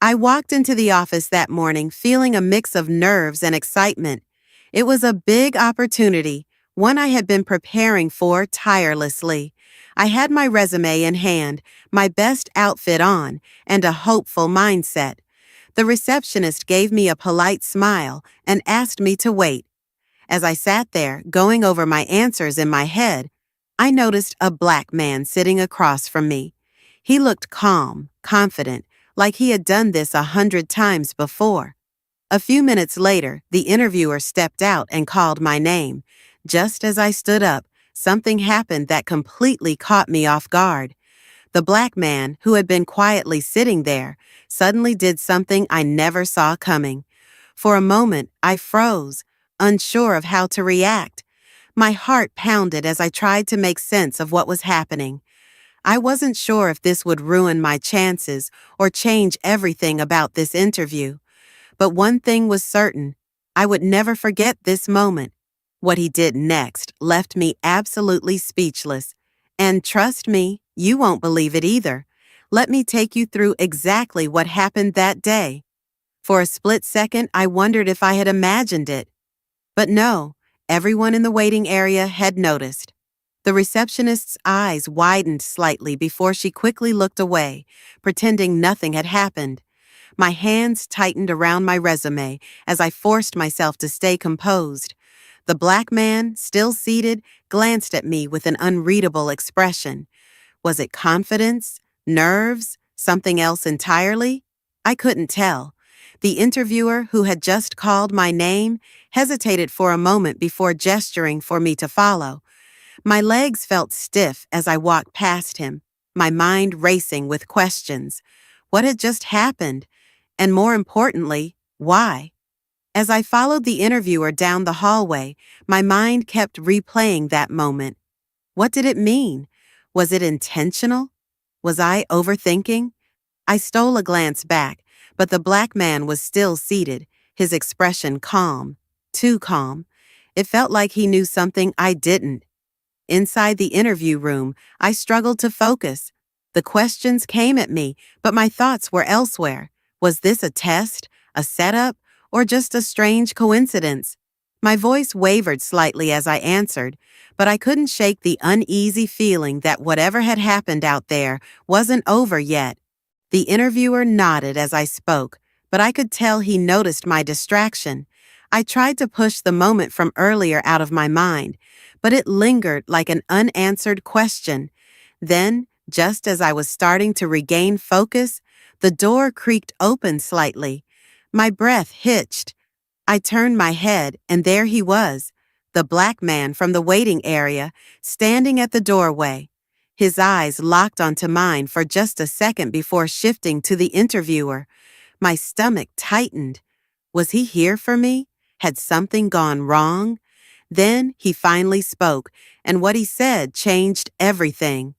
I walked into the office that morning feeling a mix of nerves and excitement. It was a big opportunity, one I had been preparing for tirelessly. I had my resume in hand, my best outfit on, and a hopeful mindset. The receptionist gave me a polite smile and asked me to wait. As I sat there, going over my answers in my head, I noticed a black man sitting across from me. He looked calm, confident, like he had done this 100 times before. A few minutes later, the interviewer stepped out and called my name. Just as I stood up, something happened that completely caught me off guard. The black man, who had been quietly sitting there, suddenly did something I never saw coming. For a moment, I froze, unsure of how to react. My heart pounded as I tried to make sense of what was happening. I wasn't sure if this would ruin my chances or change everything about this interview. But one thing was certain, I would never forget this moment. What he did next left me absolutely speechless. And trust me, you won't believe it either. Let me take you through exactly what happened that day. For a split second, I wondered if I had imagined it. But no, everyone in the waiting area had noticed. The receptionist's eyes widened slightly before she quickly looked away, pretending nothing had happened. My hands tightened around my resume as I forced myself to stay composed. The black man, still seated, glanced at me with an unreadable expression. Was it confidence? Nerves? Something else entirely? I couldn't tell. The interviewer, who had just called my name, hesitated for a moment before gesturing for me to follow. My legs felt stiff as I walked past him, my mind racing with questions. What had just happened? And more importantly, why? As I followed the interviewer down the hallway, my mind kept replaying that moment. What did it mean? Was it intentional? Was I overthinking? I stole a glance back, but the black man was still seated, his expression calm, too calm. It felt like he knew something I didn't. Inside the interview room, I struggled to focus. The questions came at me, but my thoughts were elsewhere. Was this a test, a setup, or just a strange coincidence? My voice wavered slightly as I answered, but I couldn't shake the uneasy feeling that whatever had happened out there wasn't over yet. The interviewer nodded as I spoke, but I could tell he noticed my distraction. I tried to push the moment from earlier out of my mind, but it lingered like an unanswered question. Then, just as I was starting to regain focus, the door creaked open slightly. My breath hitched. I turned my head, and there he was, the black man from the waiting area, standing at the doorway. His eyes locked onto mine for just a second before shifting to the interviewer. My stomach tightened. Was he here for me? Had something gone wrong? Then he finally spoke, and what he said changed everything.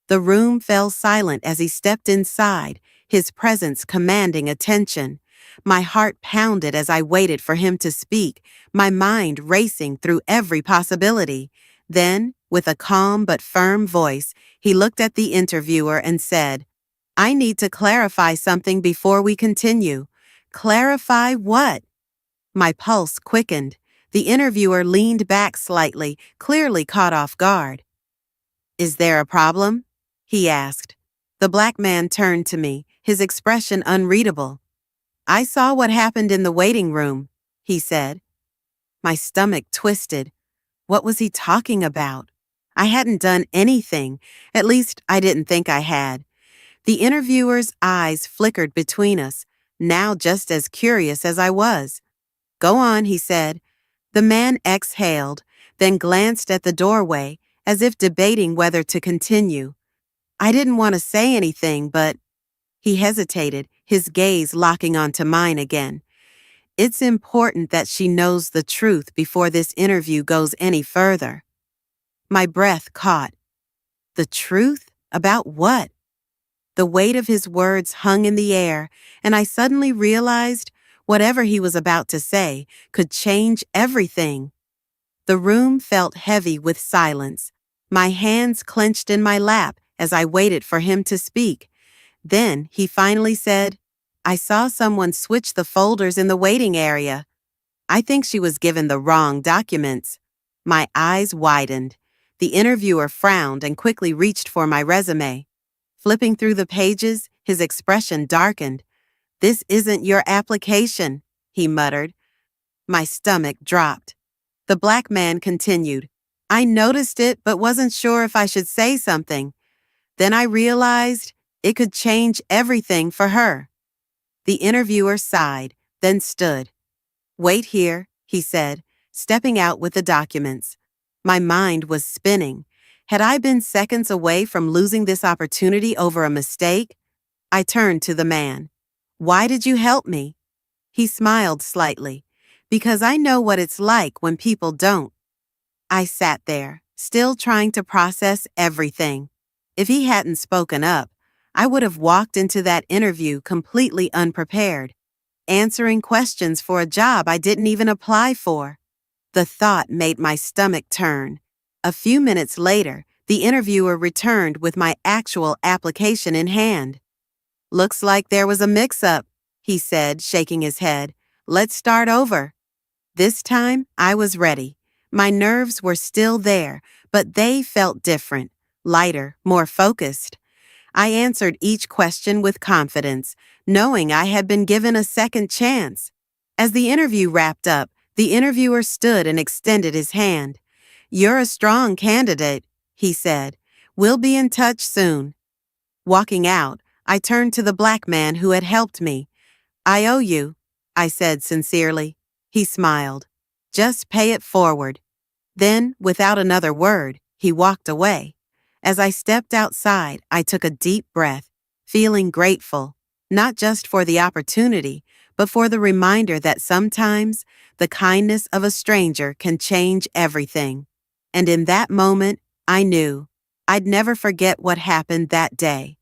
The room fell silent as he stepped inside, his presence commanding attention. My heart pounded as I waited for him to speak, my mind racing through every possibility. Then, with a calm but firm voice, he looked at the interviewer and said, "I need to clarify something before we continue." Clarify what? My pulse quickened. The interviewer leaned back slightly, clearly caught off guard. "Is there a problem?" he asked. The black man turned to me, his expression unreadable. "I saw what happened in the waiting room," he said. My stomach twisted. What was he talking about? I hadn't done anything. At least, I didn't think I had. The interviewer's eyes flickered between us, now just as curious as I was. "Go on," he said. The man exhaled, then glanced at the doorway, as if debating whether to continue. I didn't want to say anything, but he hesitated, his gaze locking onto mine again. It's important that she knows the truth before this interview goes any further. My breath caught. The truth? About what? The weight of his words hung in the air, and I suddenly realized whatever he was about to say could change everything. The room felt heavy with silence. My hands clenched in my lap as I waited for him to speak. Then he finally said, I saw someone switch the folders in the waiting area. I think she was given the wrong documents. My eyes widened. The interviewer frowned and quickly reached for my resume. Flipping through the pages, his expression darkened. "This isn't your application," he muttered. My stomach dropped. The black man continued. "I noticed it but wasn't sure if I should say something. Then I realized it could change everything for her." The interviewer sighed, then stood. "Wait here," he said, stepping out with the documents. My mind was spinning. Had I been seconds away from losing this opportunity over a mistake? I turned to the man. "Why did you help me?" He smiled slightly. "Because I know what it's like when people don't." I sat there, still trying to process everything. If he hadn't spoken up, I would have walked into that interview completely unprepared, answering questions for a job I didn't even apply for. The thought made my stomach turn. A few minutes later, the interviewer returned with my actual application in hand. "Looks like there was a mix-up," he said, shaking his head. "Let's start over." This time, I was ready. My nerves were still there, but they felt different, lighter, more focused. I answered each question with confidence, knowing I had been given a second chance. As the interview wrapped up, the interviewer stood and extended his hand. "You're a strong candidate," he said. "We'll be in touch soon." Walking out, I turned to the black man who had helped me. "I owe you," I said sincerely. He smiled. "Just pay it forward." Then, without another word, he walked away. As I stepped outside, I took a deep breath, feeling grateful, not just for the opportunity, but for the reminder that sometimes the kindness of a stranger can change everything. And in that moment, I knew I'd never forget what happened that day.